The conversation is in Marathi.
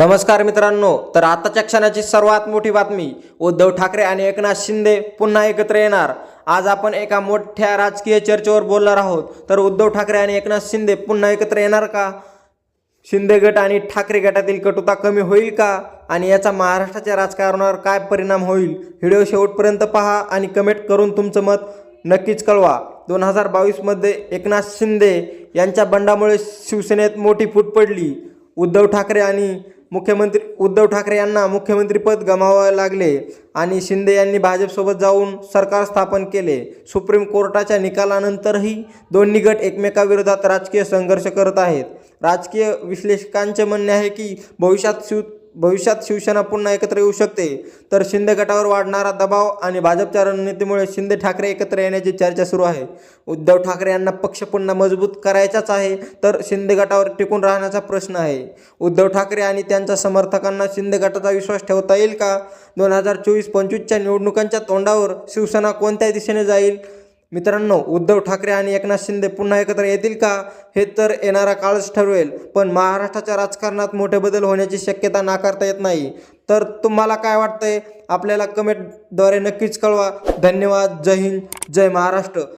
नमस्कार मित्रांनो, तर आताच्या क्षणाची सर्वात मोठी बातमी, उद्धव ठाकरे आणि एकनाथ शिंदे पुन्हा एकत्र येणार। आज आपण एका मोठ्या राजकीय चर्चेवर बोलणार आहोत। तर उद्धव ठाकरे आणि एकनाथ शिंदे पुन्हा एकत्र येणार का? शिंदे गट आणि ठाकरे गटातील कटुता कमी होईल का? आणि याचा महाराष्ट्राच्या राजकारणावर काय परिणाम होईल? व्हिडिओ शेवटपर्यंत पहा आणि कमेंट करून तुमचं मत नक्कीच कळवा। 2022 मध्ये एकनाथ शिंदे यांच्या बंडामुळे शिवसेनेत मोठी फूट पडली। उद्धव ठाकरे यांना मुख्यमंत्रीपद गमावावे लागले आणि शिंदे यांनी भाजपसोबत जाऊन सरकार स्थापन केले। सुप्रीम कोर्टाच्या निकालानंतरही दोन्ही गट एकमेकाविरोधात राजकीय संघर्ष करत आहेत। राजकीय विश्लेषकांचे म्हणणे आहे की भविष्यात शिवसेना पुन्हा एकत्र येऊ शकते। तर शिंदे गटावर वाढणारा दबाव आणि भाजपच्या रणनीतीमुळे शिंदे ठाकरे एकत्र येण्याची चर्चा सुरू आहे। उद्धव ठाकरे यांना पक्ष पुन्हा मजबूत करायचाच आहे, तर शिंदे गटावर टिकून राहण्याचा प्रश्न आहे। उद्धव ठाकरे आणि त्यांच्या समर्थकांना शिंदे गटाचा विश्वास ठेवता येईल का? 2024-25च्या निवडणुकांच्या तोंडावर शिवसेना कोणत्या दिशेने जाईल? मित्रांनो, उद्धव ठाकरे आणि एकनाथ शिंदे पुन्हा एकत्र येतील का, हे तर येणारा काळच ठरवेल। पण महाराष्ट्राच्या राजकारणात मोठे बदल होण्याची शक्यता नाकारता येत नाही। तर तुम्हाला काय वाटतंय? आपल्याला कमेंटद्वारे नक्कीच कळवा। धन्यवाद। जय हिंद, जय महाराष्ट्र।